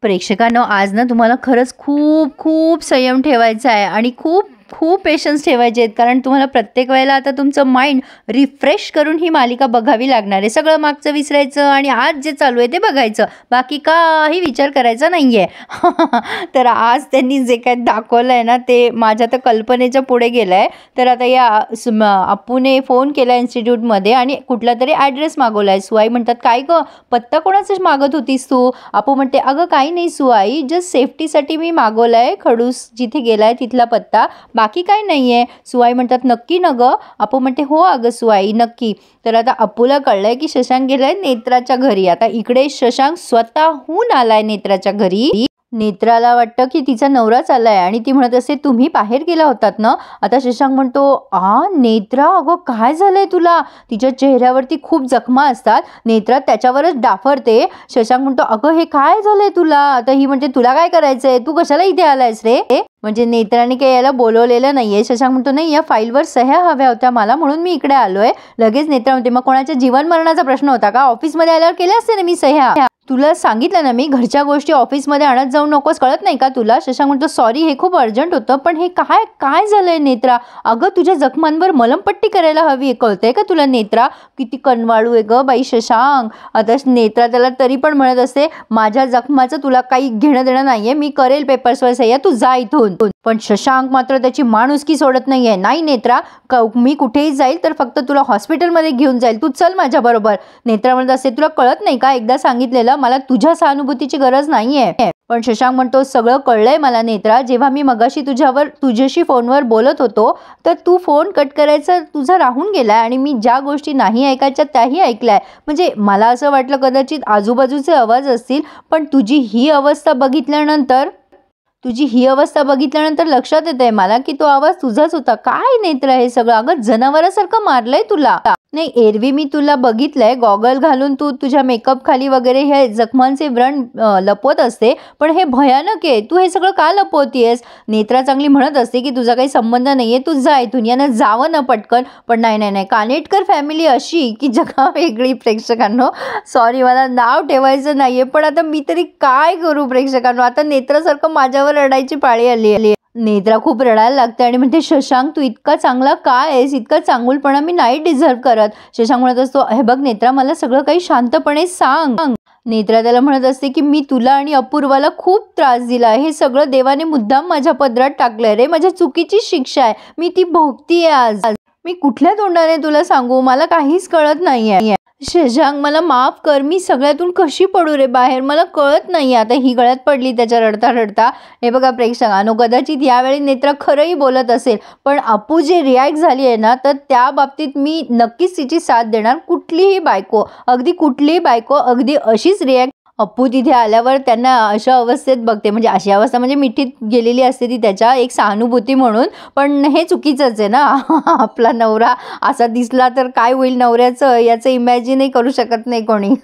प्रेक्षकांनो, आज ना तुम्हाला खरंच खूप खूप संयम ठेवायचा आहे आणि खूप खूप पेशन्स ठेवायचे आहेत, कारण तुम्हाला प्रत्येक वेळेला आता तुमचं माइंड रिफ्रेश करून ही मालिका बघावी लागणार आहे. सगळं मागचं विसरायचं आणि आज जे चालू आहे ते बघायचं, बाकी काही विचार करायचा नाही आहे. तर आज त्यांनी जे काय दाखवलं आहे ना ते माझ्या तर कल्पनेच्या पुढे गेलं आहे. तर आता या अप्पूने फोन केला इन्स्टिट्यूटमध्ये आणि कुठला तरी ॲड्रेस मागवला आहे. सुआई म्हणतात, काय गं पत्ता कोणाचाच मागत होतीस तू? अप्पू म्हणते, अगं काही नाही सुआई, जस्ट सेफ्टीसाठी मी मागवला आहे, खडूस जिथे गेला आहे तिथला पत्ता, बाकी काही नाही आहे. सुआई म्हणतात, नक्की न गं? अप्पू म्हणते, हो अगं सुआई नक्की. तर आता अप्पूला कळलंय की शशांक गेलाय नेत्राच्या घरी. आता इकडे शशांक स्वतःहून आलाय नेत्राच्या घरी. नेत्राला वाटतं की तिचा नवराच आलाय आणि ती म्हणत असते, तुम्ही बाहेर गेला होतात ना? आता शशांक म्हणतो, नेत्रा अगं काय झालंय तुला? तिच्या चेहऱ्यावरती खूप जखमा असतात. नेत्रा त्याच्यावरच डाफरते. शशांक म्हणतो, अगं हे काय झालंय तुला? आता ही म्हणते, तुला काय करायचंय, तू कशाला इथे आलायस रे? म्हणजे नेत्राने काही याला बोलवलेलं नाहीये. शशांक म्हणतो, नाही या फाईलवर सह्या हव्या होत्या मला, म्हणून मी इकडे आलोय. लगेच नेत्रा म्हणते, मग कोणाच्या जीवन मरणाचा प्रश्न होता का? ऑफिसमध्ये आल्यावर केल्या असते ना मी सह्या. तुला सांगितलं ना मी, घरच्या गोष्टी ऑफिसमध्ये आणत जाऊ नकोस, कळत नाही का तुला? शशांक म्हणतो, सॉरी हे खूप अर्जंट होतं, पण हे काय काय झालंय नेत्रा? अगं तुझ्या जखमांवर मलमपट्टी करायला हवी आहे, कळतंय का तुला नेत्रा? किती कनवाळू आहे ग बाई शशांक. आता नेत्रा त्याला तरी पण म्हणत असते, माझ्या जखमाचं तुला काही घेणं देणं नाहीये, मी करेल पेपर्सवर सह्या, तू जा इथून. पण शशांक मात्र त्याची माणुसकी सोडत नाहीये. नाही नेत्रा, मी कुठेही जाईल तर फक्त तुला हॉस्पिटलमध्ये घेऊन जाईल, तू चल माझ्या बरोबर. नेत्रा म्हणत असते, तुला कळत नाही का, एकदा सांगितलेलं मला तुझ्या सहानुभूतीची गरज नाहीये. पण शशांक म्हणतो, सगळं कळलंय मला नेत्रा, जेव्हा मी मगाशी तुझ्याशी फोनवर बोलत होतो तर तू फोन कट करायचा तुझा राहून गेलाय आणि मी ज्या गोष्टी नाही ऐकायच्या त्याही ऐकल्याय. म्हणजे मला असं वाटलं कदाचित आजूबाजूचे आवाज असतील, पण तुझी ही अवस्था बघितल्यानंतर लक्षात येतंय मला की तो आवाज तुझाच होता. काय नेत्रा हे सगळं? अगं जनावरासारखं मारलंय तुला. नाही, एरवी मी तुला बघितलंय गॉगल घालून तू तुझ्या मेकअप खाली वगैरे हे जखमांचे व्रण लपवत असते, पण हे भयानक आहे, तू हे सगळं का लपवतीयस? नेत्रा चांगली म्हणत असते की तुझा काही संबंध नाहीये, तू जा इथून, यानं जावं ना पटकन. पण नाही, कानेटकर फॅमिली अशी की जगा वेगळी. प्रेक्षकांनो सॉरी, मला नाव ठेवायचं नाहीये, पण आता मी तरी काय करू प्रेक्षकांनो? आता नेत्रासारखं माझ्यावर रडायची पाळी आली. नेत्रा खूप रडायला लागते आणि म्हणते, शशांक तू इतका चांगला काय आहेस? इतका चांगुलपणा मी नाही डिझर्व करत. शशांक म्हणत असतो, हे बघ नेत्रा, मला सगळं काही शांतपणे सांग. नेत्रा त्याला म्हणत असते की मी तुला आणि अपूर्वाला खूप त्रास दिला, हे सगळं देवाने मुद्दाम माझ्या पदरात टाकलंय रे, माझ्या चुकीची शिक्षा आहे, मी ती भोगतीये आज. मी कुठल्या तोंडाने तुला सांगू, मला काहीच कळत नाहीये. शशांक मला माफ कर, मी सगळ्यातून कशी पडू रे बाहेर, मला कळत नाही. आता ही गळ्यात पडली त्याच्या रडता रडता. हे बघा प्रेक्षकांनो, कदाचित यावेळी नेत्रा खरंही बोलत असेल, पण अप्पू जे रिॲक्ट झाली आहे ना, तर त्या बाबतीत मी नक्कीच तिची साथ देणार. कुठलीही बायको अगदी अशीच रिॲक्ट अप्पू तिथे आल्यावर त्यांना अशा अवस्थेत बघते, म्हणजे अशी अवस्था म्हणजे मिठीत गेलेली असते ती त्याच्या एक सहानुभूती म्हणून. पण हे चुकीचंच आहे ना. आपला नवरा असा दिसला तर काय होईल नवऱ्याचं, याचं इमॅजिनही करू शकत नाही कोणी.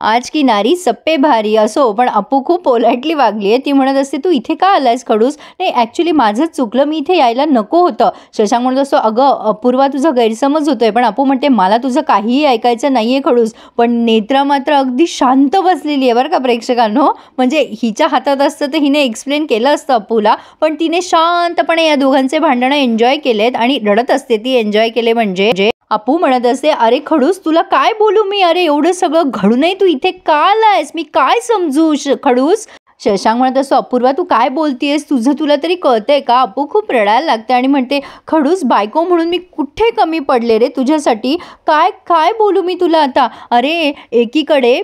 आज की नारी सप्पे भारी असो, पण अप्पू खूप पोलाइटली वागली आहे. ती म्हणत असते, तू इथे का आलायस खडूस? नाही ॲक्च्युली माझंच चुकलं, मी इथे यायला नको होतं. शशांक म्हणत असतो, अगं अपूर्वा तुझा गैरसमज होतोय. पण अप्पू म्हणते, मला तुझं काहीही ऐकायचं नाहीये खडूस. पण नेत्रा मात्र अगदी शांत बसलेली आहे बरं का प्रेक्षकांनो. म्हणजे हिच्या हातात असतं तर हिने एक्सप्लेन केलं असतं अप्पूला, पण तिने शांतपणे या दोघांचे भांडणं एन्जॉय केलेत आणि रडत असते ती एन्जॉय केले म्हणजे. अप्पू म्हणत असते, अरे खडूस तुला काय बोलू मी, अरे एवढं सगळं घडूनही तू इथे का आलायस, मी काय समजू खडूस? शशांक म्हणत असतो, अपूर्वा तू काय बोलतीयस, तुला तरी कळतंय का? अप्पू खूप रडायला लागते आणि म्हणते, खडूस बायको म्हणून मी कुठे कमी पडले रे तुझ्यासाठी? काय बोलू मी तुला आता? अरे एकीकडे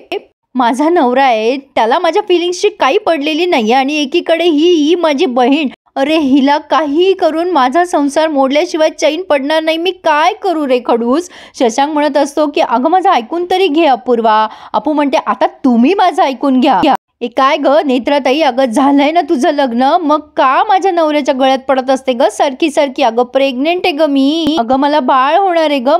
माझा नवरा आहे, त्याला माझ्या फिलिंग्सची काही पडलेली नाही आणि एकीकडे ही माझी बहीण, अरे हिला काही करून माझा संसार मोडल्याशिवाय चैन पडणार नाही, मी काय करू रे खडूस? शशांक म्हणत असतो की अगं माझं ऐकून तरी घे अपूर्वा. अप्पू म्हणते, आता तुम्ही माझं ऐकून घ्या. काय ग नेत्राताई, अगं झालंय ना तुझं लग्न, मग का माझ्या नवऱ्याच्या गळ्यात पडत असते ग सारखी? अगं प्रेग्नेंट आहे ग मी, अगं मला बाळ होणार आहे ग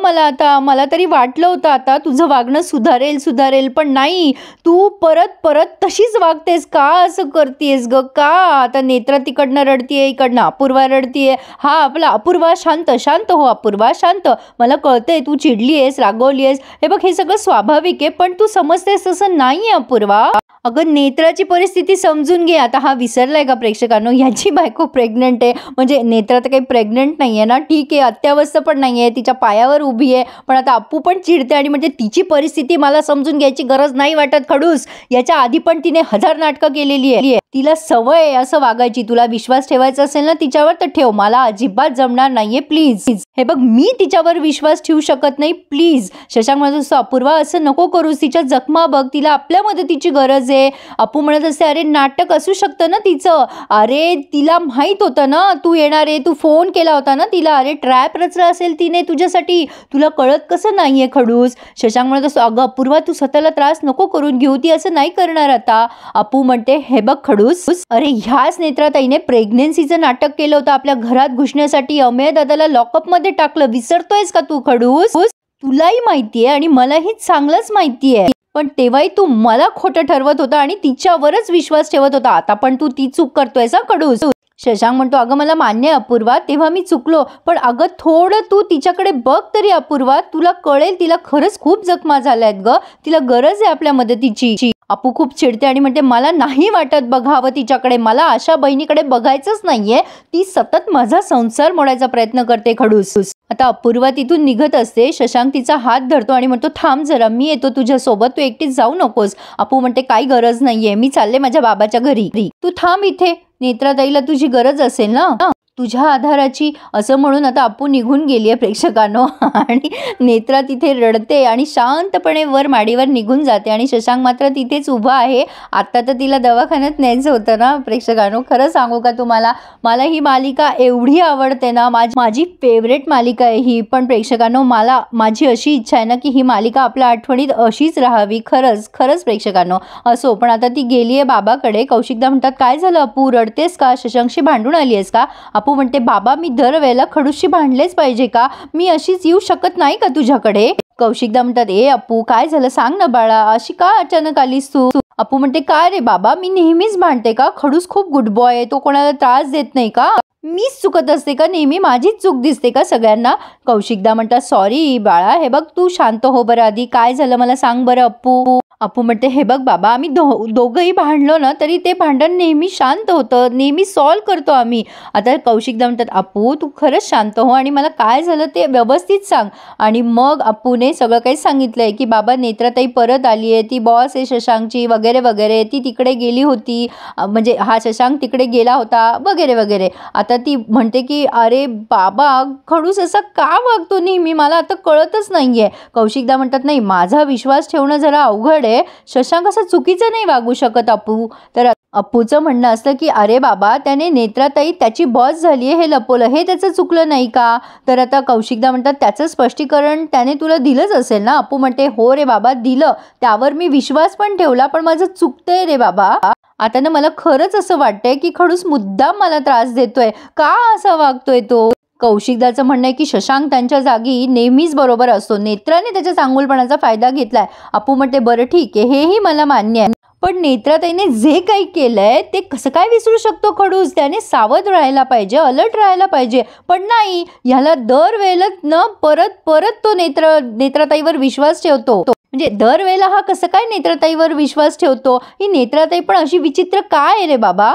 मला तरी वाटलं होतं आता तुझं वागणं सुधारेल, पण नाही, तू परत तशीच वागतेस का? असं करतेस ग का? आता नेत्रा तिकडनं रडतीये, इकडनं अपूर्वा रडतीये. हा आपला अपूर्वा, शांत हो अपूर्वा, शांत. मला कळतंय तू चिडली आहेस, रागवली आहेस, हे बघ हे सगळं स्वाभाविक आहे, पण तू समजतेस तसं नाही अपूर्वा. अगं नेत्राची परिस्थिती समजून घे. आता हा विसरलाय का प्रेक्षकांनो, ह्याची बायको प्रेग्नंट आहे. म्हणजे नेत्रा तर काही प्रेग्नंट नाहीये ना, ठीक आहे, अत्यावस्था पण नाहीये, तिच्या पायावर उभी आहे. पण आता अप्पू पण चिडते आणि म्हणजे तिची परिस्थिती मला समजून घ्यायची गरज नाही वाटत खडूस. याच्या आधी पण तिने 1000 नाटकं केलेली आहे. तिला सवय आहे असं वागायची. तुला विश्वास ठेवायचा असेल ना तिच्यावर तर ठेव, मला अजिबात जमणार नाहीये प्लीज. हे बघ, मी तिच्यावर विश्वास ठेवू शकत नाही प्लीज. शशांक म्हणत असतो, अपूर्वा असं नको करूस, तिच्या जखमा बघ, तिला आपल्या मदतीची गरज आहे. अप्पू म्हणत असते, अरे नाटक असू शकतं ना तिचं. अरे तिला माहित होतं ना तू येणार आहे, तू फोन केला होता ना तिला. अरे ट्रॅप रचला असेल तिने तुझ्यासाठी, तुला कळत कसं नाहीये खडूस. शशांक म्हणत असतो, अगं अपूर्वा तू स्वतःला त्रास नको करून घेऊ, ती असं नाही करणार आता. अप्पू म्हणते, हे बघ खडूस, अरे ह्याच नेत्राताईने प्रेग्नेन्सीचं नाटक केलं होतं आपल्या घरात घुसण्यासाठी. अमेय दादाला लॉकअप मध्ये टाकलं, विसरतोयस का तू खडूस. तुलाही माहितीये आणि मलाही चांगलंच माहितीये, पण तेव्हाही तू मला खोटं ठरवत होता आणि तिच्यावरच विश्वास ठेवत होता. आता पण तू ती चूक करतोयस खडूस. शशांक म्हणतो, अगं मला मान्य आहे अपूर्वा, तेव्हा मी चुकलो, पण अगं थोडं तू तिच्याकडे बघ तरी अपूर्वा, तुला कळेल तिला खरंच खूप जखमा झाल्यात ग, तिला गरज आहे आपल्या मदतीची. अप्पू खूप चिडते आणि म्हणते, मला नाही वाटत बघावं तिच्याकडे, मला अशा बहिणीकडे बघायचंच नाहीये, ती सतत माझा संसार मोडायचा प्रयत्न करते खडूस. आता अपूर्वा तिथून निघत असते. शशांक तिचा हात धरतो आणि म्हणतो, थांब जरा, मी येतो तुझ्यासोबत, तू एकटीच जाऊ नकोस. अप्पू म्हणते, काही गरज नाहीये, मी चालले माझ्या बाबाच्या घरी, तू थांब इथे, नेत्राताईला तुझी गरज असेल ना तुझ्या आधाराची, असं म्हणून आता अप्पू निघून गेली आहे प्रेक्षकांनो. आणि नेत्रा तिथे रडते आणि शांतपणे वर माडीवर निघून जाते आणि शशांक मात्र तिथेच उभा आहे. आता तर तिला दवाखान्यात न्यायचं होतं ना प्रेक्षकांनो. खरं सांगू का तुम्हाला, मला ही मालिका एवढी आवडते ना, माझी फेवरेट मालिका आहे ही. पण प्रेक्षकांनो, मला माझी अशी इच्छा आहे ना की ही मालिका आपल्या आठवणीत अशीच राहावी. खरंच खरंच प्रेक्षकांनो. असो, पण आता ती गेली आहे बाबाकडे. कौशिकदा म्हणतात, काय झालं अप्पू, रडतेस का, शशांकशी भांडून आली आहेस का. अप्पू म्हणते, बाबा मी दरवेळेला खडूसशी भांडलेच पाहिजे का, मी अशीच येऊ शकत नाही का तुझ्याकडे. कौशिकदा म्हणतात, ए अप्पू काय झालं सांग ना बाळा, अशी का अचानक आलीस तू. अप्पू म्हणते, काय रे बाबा, मी नेहमीच भांडते का, खडूस खूप गुड बॉय आहे, तो कोणाला त्रास देत नाही का, मीच चुकत असते का, नेहमी माझीच चूक दिसते का सगळ्यांना. कौशिकदा म्हणतात, सॉरी बाळा, हे बघ तू शांत हो बरं, आधी काय झालं मला सांग बरं अप्पू. अप्पू म्हणते, हे बघ बाबा, आम्ही दोघंही भांडलो ना तरी ते भांडण नेहमी शांत होतं, नेहमी सॉल्व करतो आम्ही. आता कौशिकदा म्हणतात, अप्पू तू खरंच शांत हो आणि मला काय झालं ते व्यवस्थित सांग. आणि मग अप्पूने सगळं काही सांगितलंय की बाबा नेत्राताई परत आली आहे, ती बॉस आहे शशांकची वगैरे वगैरे, ती तिकडे गेली होती, म्हणजे हा शशांक तिकडे गेला होता वगैरे वगैरे. आता ती म्हणते की अरे बाबा खडूस असा का वागतो नेहमी, मला आता कळतच नाहीये. कौशिकदा म्हणतात, नाही माझा विश्वास ठेवणं जरा अवघड, शशांक असं चुकीचं नाही वागू शकत अप्पू. तर अप्पूचं म्हणणं असतं की अरे बाबा, त्याने नेत्राताई त्याची बॉस झालीये हे लपवलं, हे त्याचं चुकलं नाही का. तर आता कौशिकदा म्हणतात, त्याचं स्पष्टीकरण त्याने तुला दिलंच असेल ना. अप्पू म्हणते, हो रे बाबा दिलं, त्यावर मी विश्वास पण ठेवला, पण माझं चुकतंय रे बाबा. आता ना मला खरंच असं वाटतंय की खडूस मुद्दाम मला त्रास देतोय, का असा वागतोय तो. कौशिकदाचं म्हणणं आहे की शशांक त्यांच्या जागी नेहमीच बरोबर असतो, नेत्राने त्याच्या चांगुलपणाचा फायदा घेतलाय. अप्पू म्हणते, बरं ठीक आहे, हेही मला मान्य आहे, पण नेत्राताईने जे काही केलंय ते कसं काय विसरू शकतो खडूस. त्याने सावध राहायला पाहिजे, अलर्ट राहायला पाहिजे, पण नाही, ह्याला दरवेळेला न परत परत तो नेत्राताईवर विश्वास ठेवतो. म्हणजे दरवेळेला हा कसं काय नेत्राताईवर विश्वास ठेवतो. ही नेत्राताई पण अशी विचित्र काय आहे रे बाबा,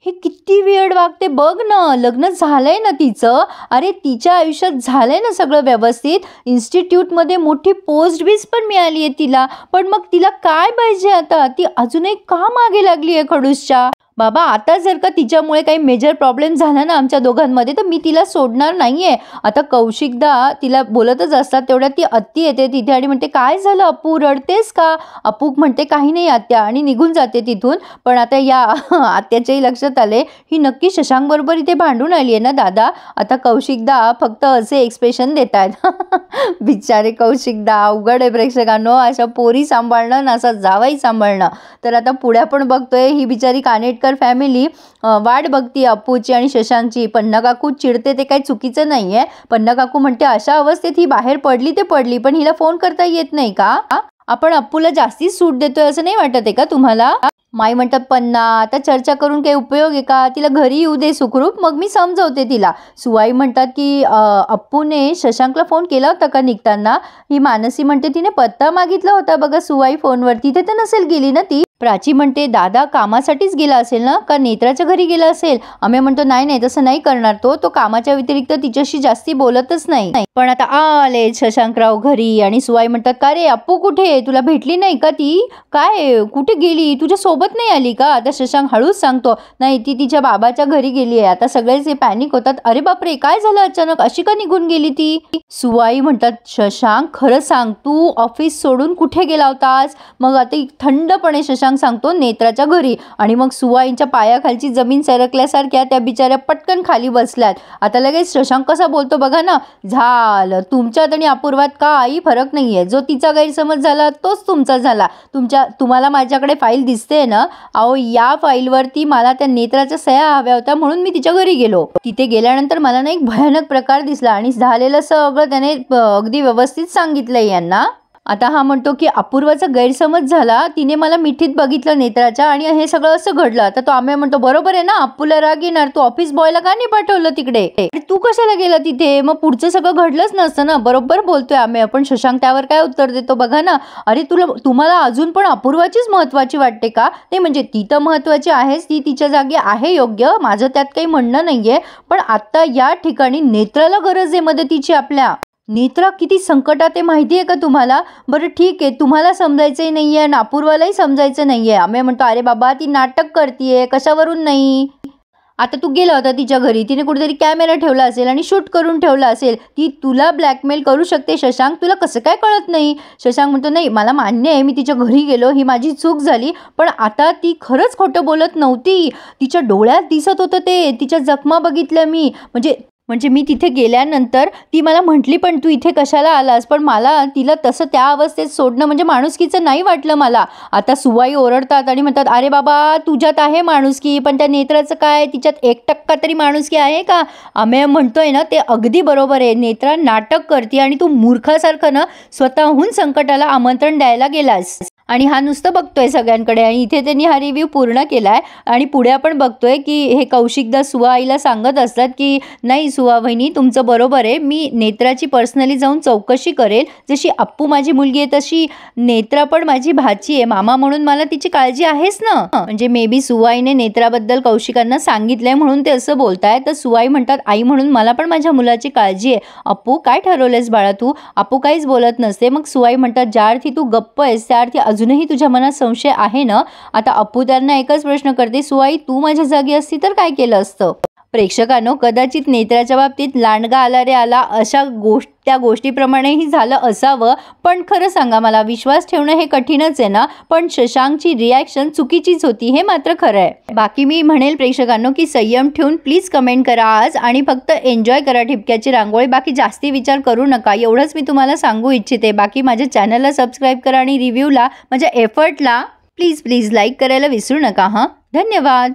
हे किती वेळ वागते बघ ना, लग्न झालंय ना तिचं, अरे तिच्या आयुष्यात झालंय ना सगळं व्यवस्थित, इन्स्टिट्यूटमध्ये मोठी पोस्ट बीस पण मिळाली आहे तिला, पण मग तिला काय पाहिजे आता, ती अजूनही का मागे लागली आहे खडूसच्या. बाबा आता जर का तिच्यामुळे काही मेजर प्रॉब्लेम झाला ना आमच्या दोघांमध्ये तर मी तिला सोडणार नाहीये. आता कौशिकदा तिला बोलतच असतात, तेवढ्यात ती आत्ती येते तिथे आणि म्हणते, काय झालं अप्पू, रडतेस का. अप्पू म्हणते, काही नाही आत्या, आणि निघून जाते तिथून. पण आता या आत्याच्याही लक्षात आले, ही नक्की शशांक बरोबर इथे भांडून आली आहे ना दादा. आता कौशिकदा फक्त असे एक्सप्रेशन देत आहेत. बिचारे कौशिकदा, अवघड आहे प्रेक्षकांनो अशा पोरी सांभाळणं ना, असा जावाई सांभाळणं. तर आता पुढे आपण बघतोय ही बिचारी कानेटकर फॅमिली वाट बघती अप्पूची आणि शशांकची. पन्ना काकू चिडते ते काही चुकीचं नाहीये. पन्ना काकू म्हणते, अशा अवस्थेत ही बाहेर पडली ते पडली, पण हिला फोन करता येत नाही का. आपण अप्पूला जास्तीच सूट देतोय असं नाही वाटत आहे का तुम्हाला. माई म्हणतात, पन्ना आता चर्चा करून काही उपयोग आहे का, तिला घरी येऊ दे सुखरूप, मग मी समजवते तिला. सुवाई म्हणतात की अप्पूने शशांकला फोन केला होता का निघताना. ही मानसी म्हणते, तिने पत्ता मागितला होता बघा सुवाई फोनवर, तिथे तर नसेल गेली ना ती. प्राची म्हणते दादा कामासाठीच गेला असेल ना, का नेत्राच्या घरी गेला असेल. अमेय म्हणतो नाही नाही तसं नाही करणार, तो कामाच्या व्यतिरिक्त तिच्याशी जास्ती बोलतच नाही. पण आता आले शशांकराव घरी आणि सुवाई म्हणतात का रे अप्पू कुठे, तुला भेटली नाही का ती, काय कुठे गेली, तुझ्या सोबत नाही आली का. आता शशांक हळूच सांगतो नाही ती तिच्या बाबाच्या घरी गेली आहे. आता सगळेच पॅनिक होतात, अरे बापरे काय झालं अचानक, अशी का निघून गेली ती. सुवाई म्हणतात शशांक खरं सांग तू ऑफिस सोडून कुठे गेला होतास. मग आता थंडपणे शशांक सांगतो नेत्राच्या घरी. आणि मग सुवाईंच्या पायाखालची जमीन सरकल्यासारख्या त्या बिचाऱ्या पटकन खाली बसल्यात. आता लगेच शशांक कसा बोलतो बघा ना, झालं तुमच्यात आणि अपूर्वात काही फरक नाहीये, जो तिचा गैरसमज झाला तोच तुमचा झाला. तुम्हाला माझ्याकडे फाईल दिसते ना, अहो या फाईलवरती मला त्या नेत्राच्या सह्या हव्या होत्या म्हणून मी तिच्या घरी गेलो. तिथे गेल्यानंतर मला ना एक भयानक प्रकार दिसला आणि झालेलं सगळं त्याने अगदी व्यवस्थित सांगितलंय यांना. आता हा म्हणतो की अपूर्वाचा गैरसमज झाला, तिने मला मिठीत बघितलं नेत्राच्या आणि हे सगळं असं घडलं. आता तो अमेय म्हणतो बरोबर आहे ना, अप्पूला राग येणार, तू ऑफिस बॉयला का नाही पाठवलं तिकडे, तू कशाला गेला तिथे, मग पुढचं सगळं घडलंच नसतं ना. बरोबर बोलतोय अमेय. पण शशांक त्यावर काय उत्तर देतो बघा ना, अरे तुम्हाला अजून पण अपूर्वाचीच महत्वाची वाटते का. नाही म्हणजे ती तर महत्वाची आहेच, ती तिच्या जागी आहे योग्य, माझं त्यात काही म्हणणं नाहीये, पण आता या ठिकाणी नेत्राला गरज आहे मदतीची. आपल्या नेत्रा किती संकटात आहे माहिती आहे का तुम्हाला. बरं ठीक आहे तुम्हाला समजायचंही नाहीये आणि अपूर्वालाही समजायचं नाहीये. अमेय म्हणतो अरे बाबा ती नाटक करतीये, कशावरून नाही. आता तू गेला होता तिच्या घरी, तिने कुठेतरी कॅमेरा ठेवला असेल आणि शूट करून ठेवला असेल, ती तुला ब्लॅकमेल करू शकते शशांक, तुला कसं काय कळत नाही. शशांक म्हणतो नाही मला मान्य आहे मी तिच्या घरी गेलो, ही माझी चूक झाली, पण आता ती खरंच खोटं बोलत नव्हती, तिच्या डोळ्यात दिसत होतं ते, तिच्या जखमा बघितल्या मी. म्हणजे मी तिथे गेल्यानंतर ती मला म्हटली पण तू इथे कशाला आलास, पण मला तिला तसं त्या अवस्थेत सोडणं म्हणजे माणुसकीचं नाही वाटलं मला. आता सुवाई ओरडतात आणि म्हणतात अरे बाबा तुझ्यात आहे माणुसकी, पण त्या नेत्राचं काय, तिच्यात 1% तरी माणुसकी आहे का. अमेय म्हणतोय ना ते अगदी बरोबर आहे, नेत्रा नाटक करते आणि तू मूर्खासारखं ना स्वतःहून संकटाला आमंत्रण द्यायला गेलास. आणि हा नुसतं बघतोय सगळ्यांकडे आणि इथे त्यांनी हा रिव्ह्यू पूर्ण केलाय. आणि पुढे आपण बघतोय की हे कौशिकदा सुवाईला सांगत असतात की नाही सुवा वहिनी तुमचं बरोबर आहे, मी नेत्राची पर्सनली जाऊन चौकशी करेल, जशी अप्पू माझी मुलगी आहे तशी नेत्रा पण माझी भाची आहे, मामा म्हणून मला तिची काळजी आहेच ना. म्हणजे मे बी सुवाईने नेत्राबद्दल कौशिकांना सांगितलंय म्हणून ते असं बोलताय. तर सुवाई म्हणतात आई म्हणून मला पण माझ्या मुलाची काळजी आहे. अप्पू काय ठरवलेस बाळा तू. अप्पू काहीच बोलत नसते. मग सुवाई म्हणतात ज्या अर्थी तू गप्प आहेस त्या अर्थी अजूनही तुझ्या मनात संशय आहे ना. आता अप्पू त्यांना एकच प्रश्न करते, सुवाई तू माझ्या जागी असती तर काय केलं असतं. प्रेक्षकांनो कदाचित नेत्राच्या बाबतीत लांडगा आला रे आला अशा त्या गोष्टीप्रमाणेही झालं असावं, पण खरं सांगा मला विश्वास ठेवणं हे कठीणच आहे ना. पण शशांकची रिॲक्शन चुकीचीच होती हे मात्र खरं आहे. बाकी मी म्हणेल प्रेक्षकांनो की संयम ठेवून प्लीज कमेंट करा आज आणि फक्त एन्जॉय करा ठिपक्याची रांगोळी, बाकी जास्ती विचार करू नका, एवढंच मी तुम्हाला सांगू इच्छिते. बाकी माझ्या चॅनलला सबस्क्राईब करा आणि रिव्ह्यूला माझ्या एफर्टला प्लीज लाईक करायला विसरू नका. हां धन्यवाद.